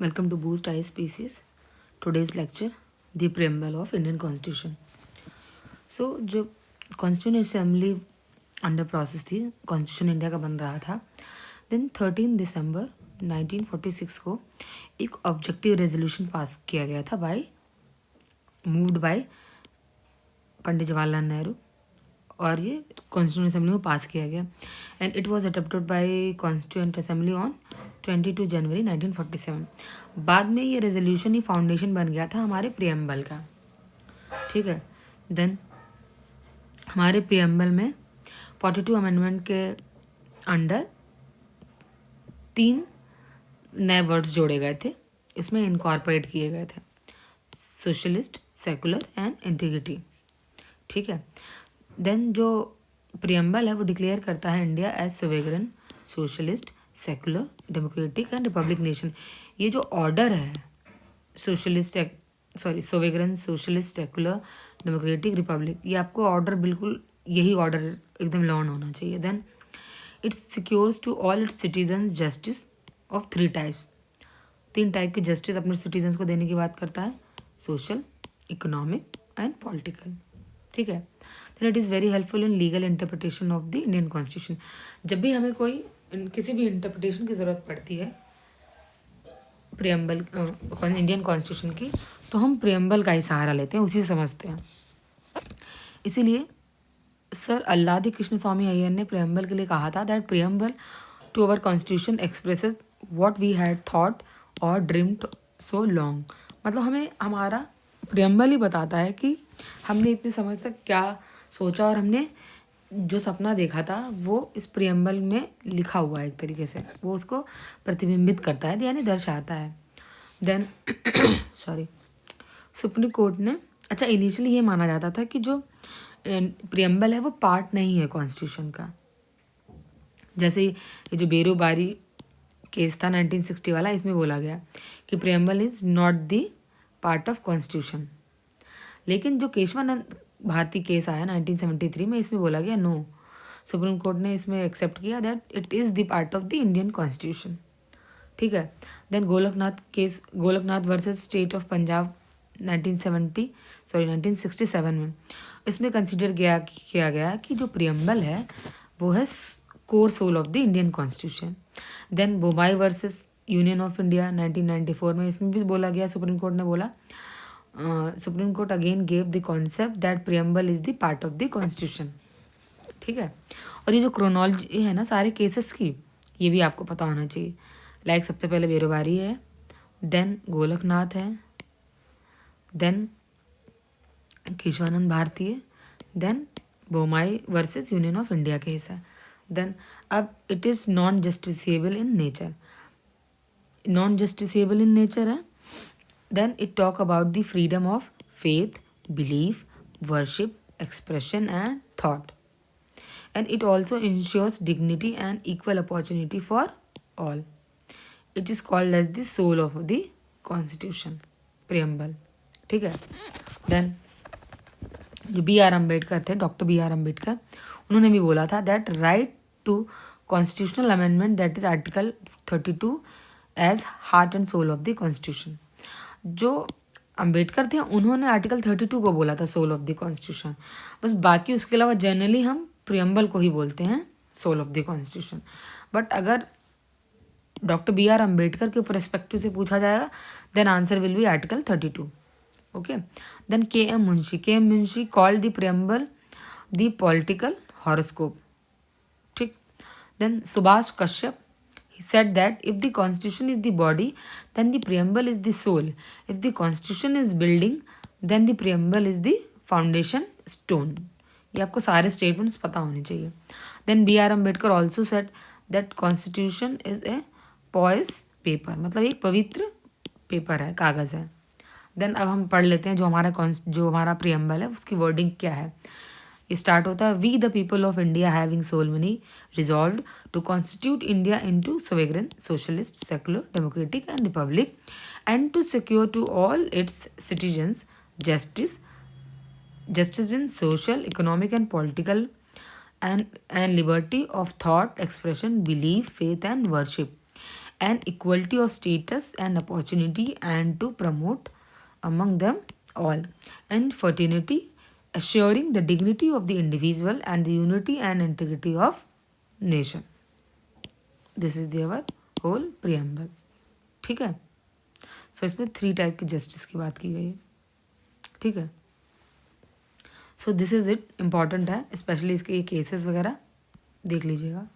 Welcome to Boost I Species. Today's lecture, the preamble of Indian Constitution. So जो constitution assembly under process थी, constitution India का बन रहा था, then 13 दिसंबर 1946 को एक ऑब्जेक्टिव रेजोल्यूशन पास किया गया था मूव्ड बाय पंडित जवाहरलाल नेहरू, और ये कॉन्स्टिट्यूशन असेंबली में पास किया गया and it was adopted by constituent assembly on 22 जनवरी 1947। बाद में ये रेजोल्यूशन ही फाउंडेशन बन गया था हमारे प्रियम्बल का। ठीक है, देन हमारे प्रियम्बल में 42 अमेंडमेंट के अंडर 3 नए वर्ड्स जोड़े गए थे, इसमें इनकॉर्पोरेट किए गए थे, सोशलिस्ट, सेकुलर एंड इंटीग्रिटी। ठीक है, देन जो प्रियम्बल है वो डिक्लेयर करता है India as sovereign, socialist, secular, democratic and republic nation. ये जो ऑर्डर है sovereign, socialist, secular, democratic, republic, ये आपको ऑर्डर बिल्कुल यही ऑर्डर एकदम लर्न होना चाहिए। Then it secures to all its citizens justice of 3 types. 3 type के जस्टिस अपने सिटीजन्स को देने की बात करता है, सोशल, इकोनॉमिक एंड पॉलिटिकल। ठीक है, then it is very helpful in legal interpretation of the Indian constitution. जब भी हमें किसी भी इंटरप्रिटेशन की ज़रूरत पड़ती है प्रियम्बल इंडियन कॉन्स्टिट्यूशन की, तो हम प्रियम्बल का ही सहारा लेते हैं, उसी से समझते हैं। इसीलिए सर अल्लादी कृष्ण स्वामी अय्यर ने प्रियम्बल के लिए कहा था that preamble to our constitution expresses what we had thought और ड्रीम्ड सो लॉन्ग। मतलब हमें हमारा प्रियम्बल ही बताता है कि हमने इतने समय तक क्या सोचा और हमने जो सपना देखा था वो इस प्रियम्बल में लिखा हुआ है, एक तरीके से वो उसको प्रतिबिंबित करता है, यानी दर्शाता है। देन सुप्रीम कोर्ट ने इनिशियली ये माना जाता था कि जो प्रियम्बल है वो पार्ट नहीं है कॉन्स्टिट्यूशन का। जैसे ये जो बेरोबारी केस था 1960 वाला, इसमें बोला गया कि preamble is not the part of constitution. लेकिन जो केशवानंद भारती केस आया 1973 में, इसमें बोला गया नो, सुप्रीम कोर्ट ने इसमें एक्सेप्ट किया that it is the part of the Indian constitution. ठीक है, then Golaknath versus state of Punjab 1967 में, इसमें कंसिडर किया गया कि जो प्रियम्बल है वो है core soul of the Indian constitution. Then Bommai versus union of India 1994 में, इसमें भी बोला गया, सुप्रीम कोर्ट ने बोला, supreme court again gave the concept that preamble is the part of the constitution. ठीक है, और ये जो क्रोनोलॉजी है ना सारे केसेस की, ये भी आपको पता होना चाहिए। लाइक सबसे पहले बेरोबारी है, देन गोलकनाथ है, देन केशवानंद भारती है, then Bommai versus union of India case है। देन अब it is non justiciable in nature है। Then it talk about the freedom of faith, belief, worship, expression and thought, and it also ensures dignity and equal opportunity for all. It is called as the soul of the constitution, preamble. ठीक है, then जो B.R. Ambedkar थे, doctor B.R. Ambedkar, उन्होंने भी बोला था that right to constitutional amendment that is article 32 as heart and soul of the constitution. जो अम्बेडकर थे उन्होंने आर्टिकल 32 को बोला था सोल ऑफ द कॉन्स्टिट्यूशन, बस बाकी उसके अलावा जनरली हम प्रियम्बल को ही बोलते हैं soul of the constitution. But अगर डॉक्टर B.R. अम्बेडकर के परस्पेक्टिव से पूछा जाएगा then answer will be article 32। Okay, then K.M. Munshi called the preamble the political horoscope. ठीक, then Subhash Kashyap, he said that if the constitution is the body then the preamble is the soul, if the constitution is building then the preamble is the foundation stone। ये आपको सारे statements पता होने चाहिए। Then B.R. Ambedkar also said that constitution is a pious paper, मतलब एक पवित्र paper है, कागज़ है। देन अब हम पढ़ लेते हैं जो हमारा प्रियम्बल है उसकी वर्डिंग क्या है। ये स्टार्ट होता है, we the people of India having solemnly resolved to constitute India into sovereign, socialist, secular, democratic and republic, and to secure to all its citizens justice in social, economic and political and liberty of thought, expression, belief, faith and worship, and equality of status and opportunity, and to promote among them all, and fraternity, assuring the dignity of the individual and the unity and integrity of nation. This is their whole preamble. ठीक है. सो इसमें 3 type की justice की बात की गई है. ठीक है. So this is it. Important है, स्पेशली इसके ये केसेस वगैरह देख लीजिएगा.